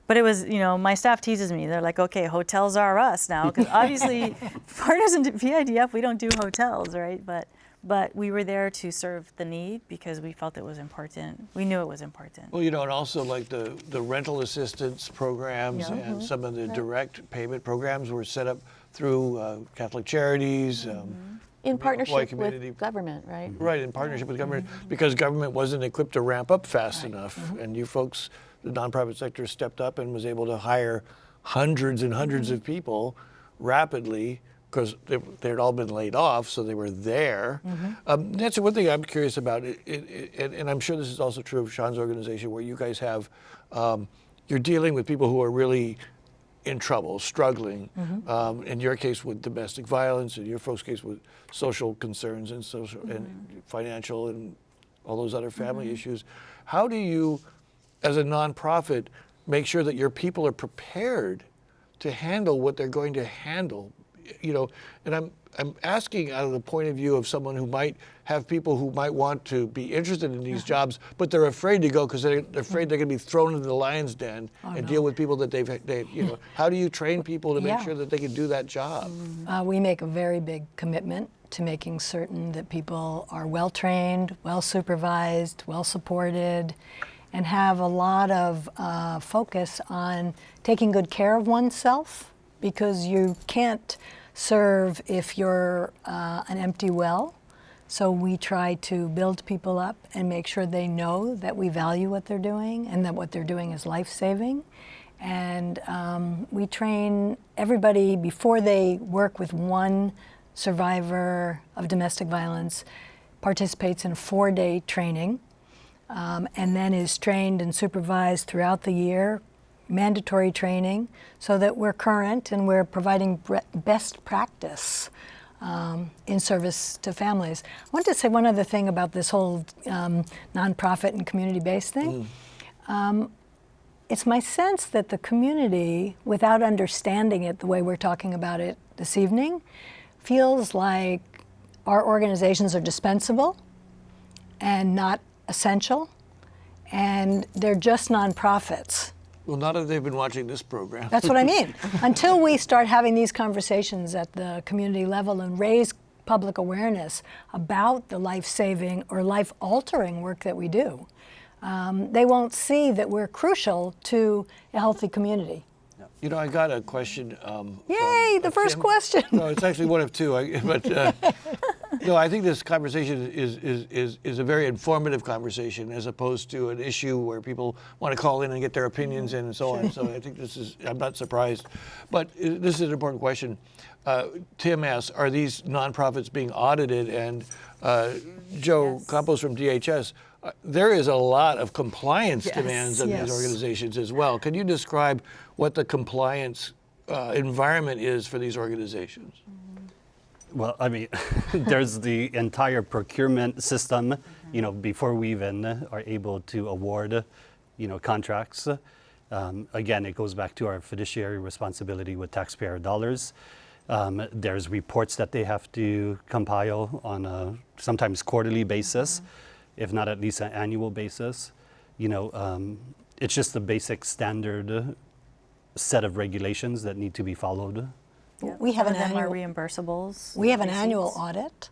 my staff teases me. They're like, okay, hotels are us now, because obviously partners in PIDF, we don't do hotels, right? But we were there to serve the need because we felt it was important. We knew it was important.
Well, and also like the rental assistance programs and some of the direct payment programs were set up through Catholic Charities.
In partnership
community.
with government, right?
Right, in partnership with government, because government wasn't equipped to ramp up fast enough. And you folks, the nonprofit sector, stepped up and was able to hire hundreds and hundreds of people rapidly, because they had all been laid off, so they were there. Nancy, one thing I'm curious about, and I'm sure this is also true of Sean's organization, where you guys have, you're dealing with people who are really in trouble, struggling. In your case with domestic violence, in your folks' case with social concerns and social and financial and all those other family issues. How do you, as a nonprofit, make sure that your people are prepared to handle what they're going to handle? And I'm asking out of the point of view of someone who might have people who might want to be interested in these jobs, but they're afraid to go because they're afraid they're going to be thrown into the lion's den deal with people that they've how do you train people to make sure that they can do that job?
We make a very big commitment to making certain that people are well trained, well supervised, well supported, and have a lot of focus on taking good care of oneself, because you can't serve if you're an empty well. So we try to build people up and make sure they know that we value what they're doing and that what they're doing is life-saving. And we train everybody before they work with one survivor of domestic violence, participates in 4-day training, and then is trained and supervised throughout the year, mandatory training, so that we're current and we're providing best practice in service to families. I want to say one other thing about this whole nonprofit and community-based thing. It's my sense that the community, without understanding it the way we're talking about it this evening, feels like our organizations are dispensable and not essential, and they're just nonprofits.
Well, not that they've been watching this program.
That's what I mean. Until we start having these conversations at the community level and raise public awareness about the life-saving or life-altering work that we do, they won't see that we're crucial to a healthy community.
You know, I got a question.
Yay, the first
Tim.
question.
No, it's actually one of two. No, I think this conversation is a very informative conversation as opposed to an issue where people want to call in and get their opinions in and so on. So I think I'm not surprised. But this is an important question. Tim asks, are these nonprofits being audited? And Joe Campos from DHS, there is a lot of compliance demands of these organizations as well. Can you describe what the compliance environment is for these organizations?
Well, I mean, there's the entire procurement system, you know, before we even are able to award, you know, contracts. Again, it goes back to our fiduciary responsibility with taxpayer dollars. There's reports that they have to compile on a sometimes quarterly basis, if not at least an annual basis. You know, it's just the basic standard set of regulations that need to be followed.
We have
Some
an
of them are
annual,
reimbursables.
we have an
receipts.
annual audit.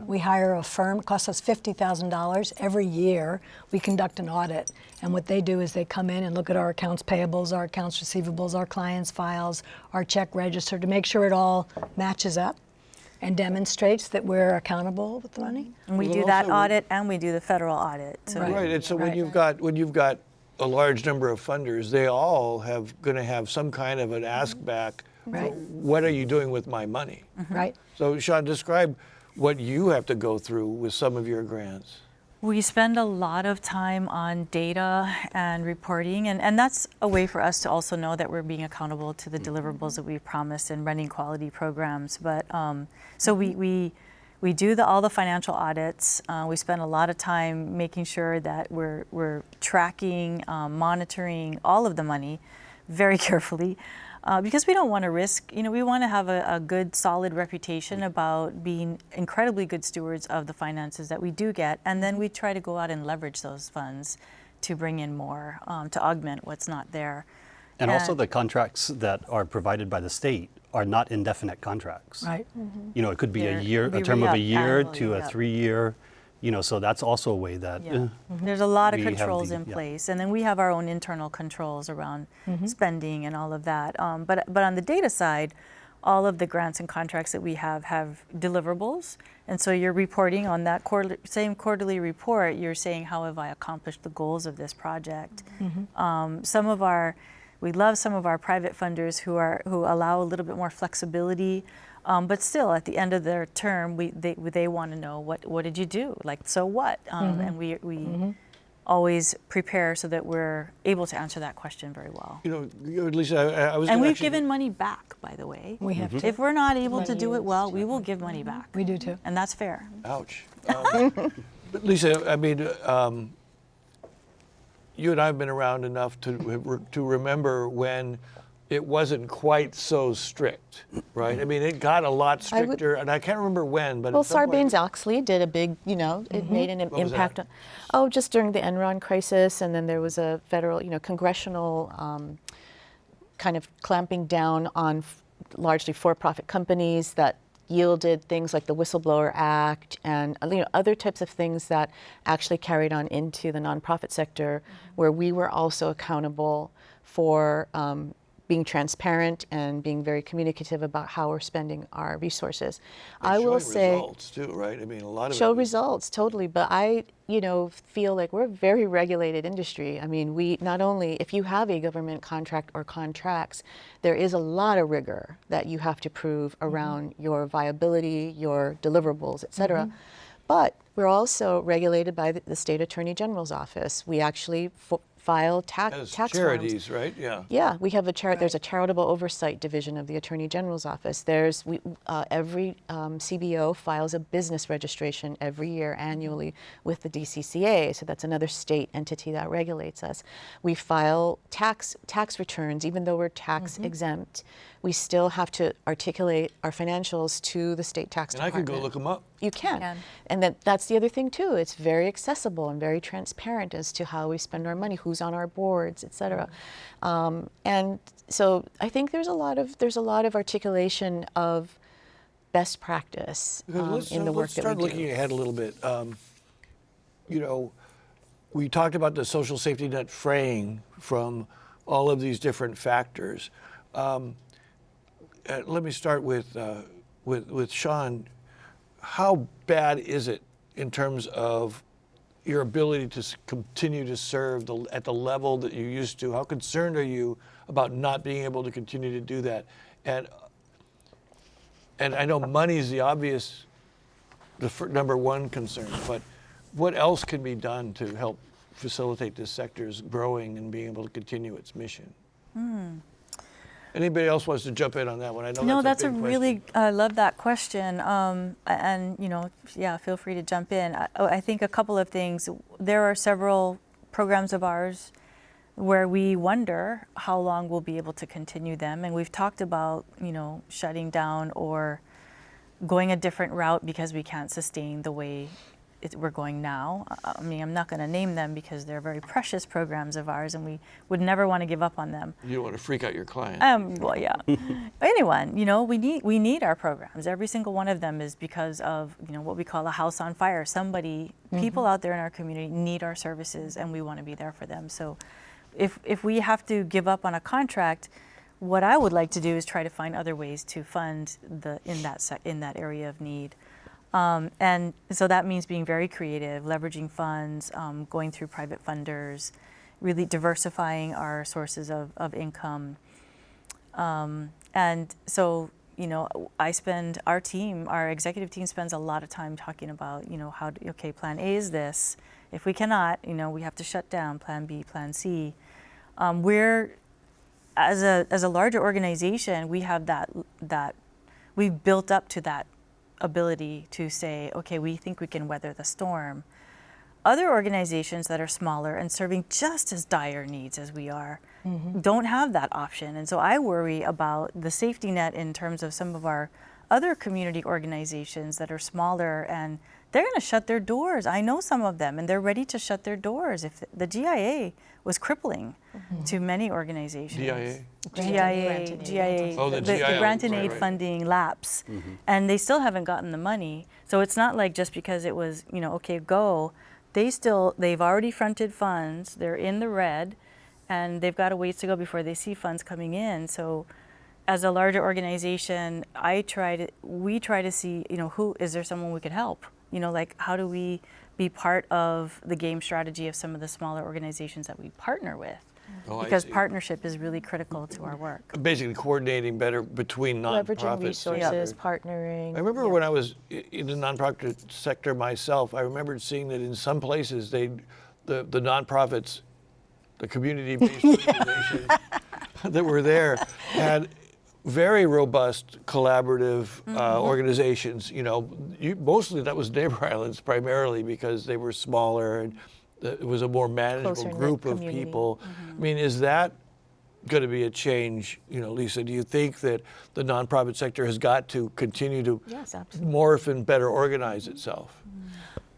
We hire a firm, it costs us $50,000 every year. We conduct an audit, and what they do is they come in and look at our accounts payables, our accounts receivables, our clients' files, our check register to make sure it all matches up and demonstrates that we're accountable with the money.
And we
Well,
do that
also-
audit and we do the federal audit. So
Right, and so when
Right.
you've got a large number of funders, they all going to have some kind of an ask back.
Right.
What are you doing with my money?
Right?
So Sean, describe what you have to go through with some of your grants.
We spend a lot of time on data and reporting, and that's a way for us to also know that we're being accountable to the deliverables that we promised and running quality programs. But so we do all the financial audits. We spend a lot of time making sure that we're tracking, monitoring all of the money very carefully. Because we don't want to risk, you know, we want to have a good, solid reputation about being incredibly good stewards of the finances that we do get, and then we try to go out and leverage those funds to bring in more, to augment what's not there.
And also the contracts that are provided by the state are not indefinite contracts.
Right.
You know, it could be a
They're-
year,
we
a term of a
re-up
year
annually,
to a
yep.
3-year, you know, so that's also a way that
There's a lot of
we have
controls
the-
in
yeah.
place, and then we have our own internal controls around spending and all of that. But on the data side, all of the grants and contracts that we have deliverables, and so you're reporting on that same quarterly report. You're saying, how have I accomplished the goals of this project? We love some of our private funders who allow a little bit more flexibility. But still, at the end of their term, they want to know what did you do? Like, so what? And we always prepare so that we're able to answer that question very well.
You know, Lisa, I was.
And
gonna
we've
actually-
given money back, by the way.
We have to.
If we're not able to do it well, we will give money back.
We do too.
And that's fair.
Ouch. But Lisa, I mean, you and I have been around enough to remember when it wasn't quite so strict, right? I mean, it got a lot stricter, and I can't remember when, but
Well,
at some point-
Sarbanes-Oxley did a big, you know, it made an
What was
impact
that?
on, just during the Enron crisis, and then there was a federal, you know, congressional kind of clamping down on largely for-profit companies that yielded things like the Whistleblower Act and other types of things that actually carried on into the nonprofit sector, where we were also accountable for being transparent and being very communicative about how we're spending our resources. I will
Showing
say,
results too, right? I mean, a lot of
show
it was-
results, totally. But I, feel like we're a very regulated industry. I mean, we not only, if you have a government contract or contracts, there is a lot of rigor that you have to prove around your viability, your deliverables, et cetera. But we're also regulated by the State Attorney General's office. We actually file tax
As
forms.
charities, right? Yeah.
Yeah, we have there's a charitable oversight division of the Attorney General's office. Every CBO files a business registration every year annually with the DCCA, so that's another state entity that regulates us. We file tax returns, even though we're tax exempt. We still have to articulate our financials to the state tax
And I
department.
could go look them up.
You can. And that's the other thing too. It's very accessible and very transparent as to how we spend our money, who's on our boards, et cetera. And so I think there's a lot of articulation of best practice in the work
let's
that
start
we do.
looking ahead a little bit. You know, we talked about the social safety net fraying from all of these different factors. Let me start with Sean. How bad is it in terms of your ability to continue to serve at the level that you used to? How concerned are you about not being able to continue to do that? And I know money is the obvious, number one concern, but what else can be done to help facilitate this sector's growing and being able to continue its mission? Anybody else wants to jump in on that one? I know
No,
that's
that's
a big
really, I love that question. And, you know, yeah, feel free to jump in. I think a couple of things. There are several programs of ours where we wonder how long we'll be able to continue them. And we've talked about, you know, shutting down or going a different route because we can't sustain the way we're going now. I mean, I'm not going to name them because they're very precious programs of ours and we would never want to give up on them.
You don't want to freak out your client.
Well, yeah. Anyone, you know, we need our programs. Every single one of them is because of, you know, what we call a house on fire. People out there in our community need our services and we want to be there for them. So if we have to give up on a contract, what I would like to do is try to find other ways to fund in that area of need. And so that means being very creative, leveraging funds, going through private funders, really diversifying our sources of income. And so, you know, our executive team spends a lot of time talking about, you know, plan A is this. If we cannot, you know, we have to shut down plan B, plan C. We're, as a larger organization, we have we've built up to that ability to say, okay, we think we can weather the storm. Other organizations that are smaller and serving just as dire needs as we are don't have that option. And so I worry about the safety net in terms of some of our other community organizations that are smaller and they're going to shut their doors. I know some of them and they're ready to shut their doors. If the GIA was crippling to many organizations.
GIA?
GIA,
Oh, the
the
GIA,
grant and
right,
aid
right.
funding lapse, and they still haven't gotten the money. So it's not like just because it was, you know, okay, go, they've already fronted funds, they're in the red, and they've got a ways to go before they see funds coming in. So as a larger organization, we try to see, you know, is there someone we could help? You know, like how do we be part of the game strategy of some of the smaller organizations that we partner with?
Oh, I
Because
see.
partnership is really critical to our work.
Basically coordinating better between nonprofits.
Leveraging resources, partnering.
I remember when I was in the nonprofit sector myself, I remembered seeing that in some places the nonprofits, the community-based organizations that were there had very robust collaborative organizations. You know, mostly that was neighbor islands primarily because they were smaller and it was a more manageable
Closer-knit
group of
community.
people. I mean, is that going to be a change? You know, Lisa, do you think that the nonprofit sector has got to continue to
Yes, absolutely.
morph and better organize itself?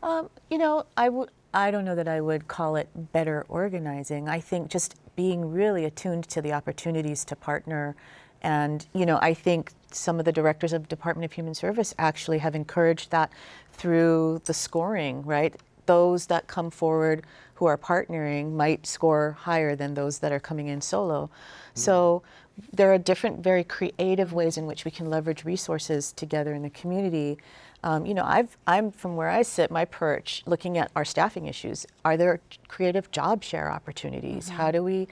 You know, I don't know that I would call it better organizing. I think just being really attuned to the opportunities to partner. And, you know, I think some of the directors of Department of Human Service actually have encouraged that through the scoring, right? Those that come forward who are partnering might score higher than those that are coming in solo. So there are different, very creative ways in which we can leverage resources together in the community. You know, I'm from where I sit, my perch, looking at our staffing issues. Are there creative job share opportunities? How do we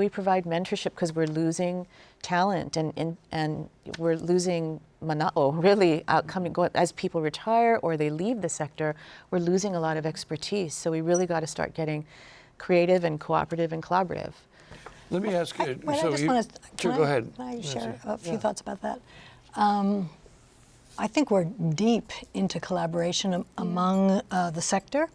provide mentorship, because we're losing talent and we're losing mana'o, really as people retire or they leave the sector, we're losing a lot of expertise. So we really got to start getting creative and cooperative and collaborative.
Let me ask you.
I just want to.
Sure, go ahead.
Can I share
Nancy.
a few thoughts about that? I think we're deep into collaboration among the sector.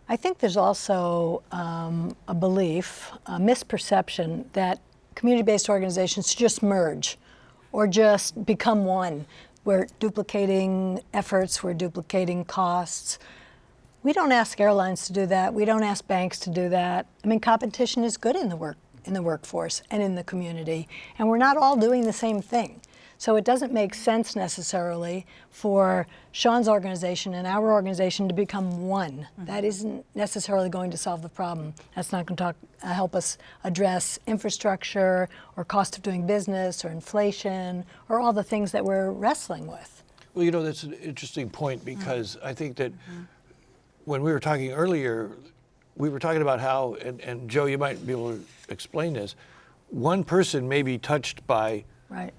I think there's also a belief, a misperception that community-based organizations just merge or just become one. We're duplicating efforts, we're duplicating costs. We don't ask airlines to do that. We don't ask banks to do that. I mean, competition is good in the workforce and in the community, and we're not all doing the same thing. So it doesn't make sense necessarily for Sean's organization and our organization to become one. That isn't necessarily going to solve the problem. That's not going to help us address infrastructure or cost of doing business or inflation or all the things that we're wrestling with.
Well, you know, that's an interesting point because I think that when we were talking earlier, we were talking about how, and Joe, you might be able to explain this, one person may be touched by
Right.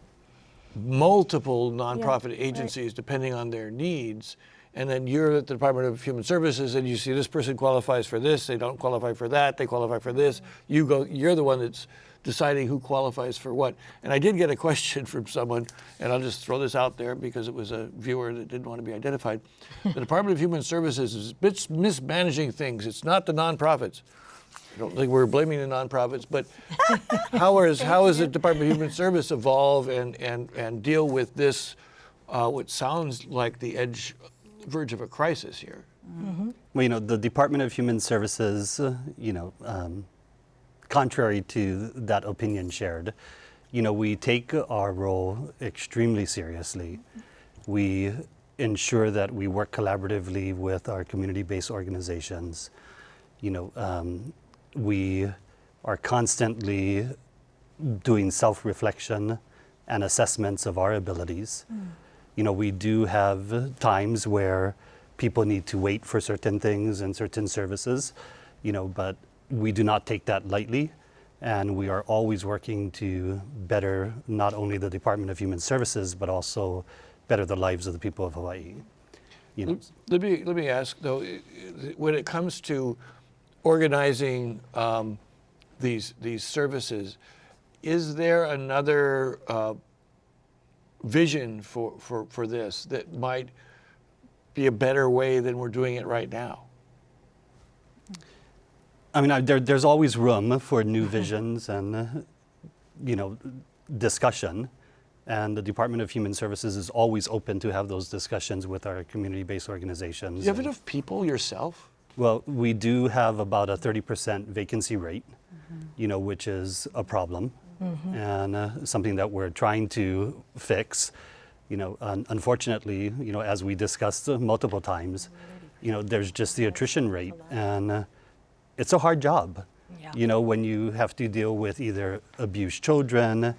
multiple nonprofit agencies depending on their needs, and then you're at the Department of Human Services and you see this person qualifies for this, they don't qualify for that, they qualify for this. You're the one that's deciding who qualifies for what. And I did get a question from someone, and I'll just throw this out there because it was a viewer that didn't want to be identified. The Department of Human Services is mismanaging things. It's not the nonprofits. I don't think we're blaming the nonprofits, but how is the Department of Human Service evolve and deal with this, what sounds like the verge of a crisis here?
Well, you know, the Department of Human Services, contrary to that opinion shared, you know, we take our role extremely seriously. We ensure that we work collaboratively with our community-based organizations. You know, we are constantly doing self-reflection and assessments of our abilities. You know, we do have times where people need to wait for certain things and certain services, you know, but we do not take that lightly, and we are always working to better not only the Department of Human Services, but also better the lives of the people of Hawaii. You know.
Let me ask though, when it comes to organizing these services, is there another vision for this that might be a better way than we're doing it right now?
I mean, there's always room for new visions and, you know, discussion. And the Department of Human Services is always open to have those discussions with our community-based organizations.
Do you have enough people yourself?
Well, we do have about a 30% vacancy rate, you know, which is a problem and something that we're trying to fix. You know, unfortunately, you know, as we discussed multiple times, you know, there's just the attrition rate, and it's a hard job.
Yeah.
You know, when you have to deal with either abused children,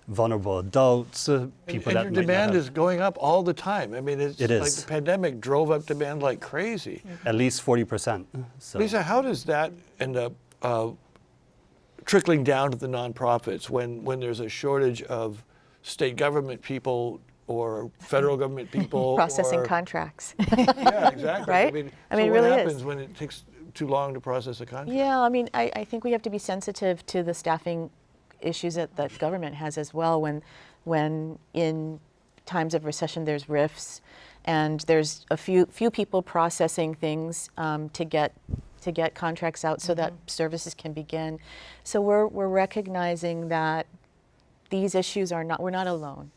vulnerable adults, people
and
that
your
might
demand
not have,
is going up all the time. I mean, it's
It
like
is.
the pandemic drove up demand like crazy.
at least 40%. So.
Lisa, how does that end up trickling down to the nonprofits when there's a shortage of state government people or federal government people?
Processing
or,
contracts.
Yeah, exactly.
Right?
I
I mean, it
so
really
what
is.
happens when it takes too long to process a contract?
Yeah, I mean, I think we have to be sensitive to the staffing issues that the government has as well. When in times of recession there's rifts, and there's a few people processing things to get contracts out so that services can begin. So we're recognizing that these issues we're not alone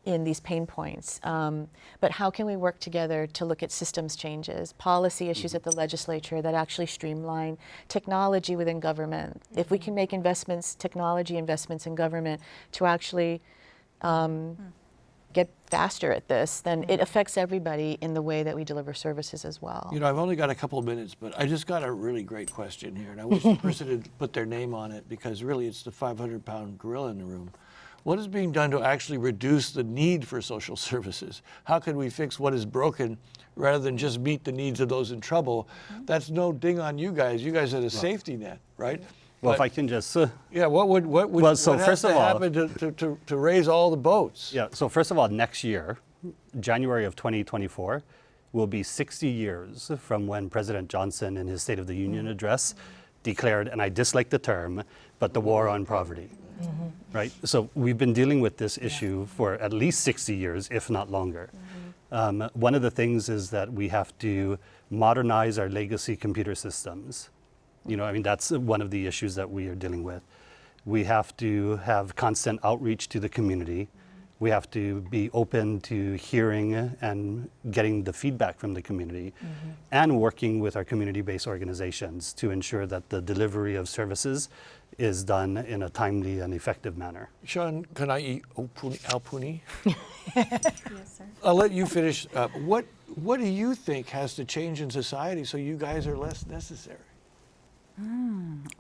in these pain points. But how can we work together to look at systems changes, policy issues at the legislature that actually streamline technology within government? If we can make technology investments in government to actually get faster at this, then it affects everybody in the way that we deliver services as well.
You know, I've only got a couple of minutes, but I just got a really great question here, and I wish the person had put their name on it, because really it's the 500-pound gorilla in the room. What is being done to actually reduce the need for social services? How can we fix what is broken rather than just meet the needs of those in trouble? That's no ding on you guys. You guys are the safety net, right?
Well,
But,
if I can just...
yeah, what
so
has
first
to
of all-
happen to raise all the boats?
Yeah, so first of all, next year, January of 2024, will be 60 years from when President Johnson in his State of the Union address declared, and I dislike the term, but the war on poverty. Right? So we've been dealing with this issue for at least 60 years, if not longer. One of the things is that we have to modernize our legacy computer systems. You know, I mean, that's one of the issues that we are dealing with. We have to have constant outreach to the community. We have to be open to hearing and getting the feedback from the community and working with our community-based organizations to ensure that the delivery of services is done in a timely and effective manner.
Sean, can I eat Alpuni?
Yes, sir.
I'll let you finish. What do you think has to change in society so you guys are less necessary?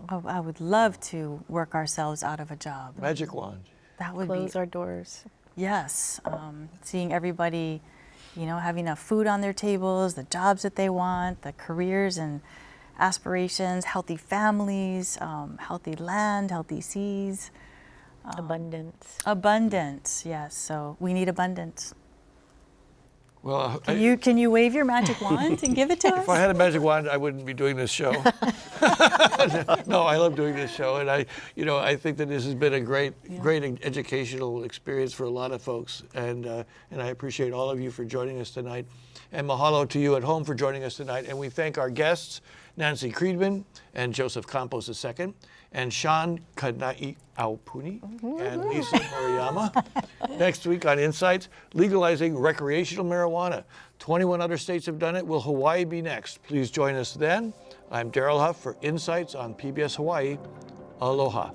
Oh, I would love to work ourselves out of a job.
Magic wand.
That would
Close
be,
our doors.
yes. Seeing everybody, you know, having enough food on their tables, the jobs that they want, the careers and aspirations, healthy families, healthy land, healthy seas.
Abundance.
Abundance, yes. So we need abundance.
Well,
Can you wave your magic wand and give it to us?
if I had a magic wand, I wouldn't be doing this show. No, I love doing this show, and I think that this has been a great educational experience for a lot of folks, and I appreciate all of you for joining us tonight, and mahalo to you at home for joining us tonight, and we thank our guests, Nancy Creedman and Joseph Campos II, and Sean Kanai Aupuni and Lisa Moriyama. Next week on Insights, legalizing recreational marijuana. 21 other states have done it. Will Hawaii be next? Please join us then. I'm Daryl Huff for Insights on PBS Hawaii. Aloha.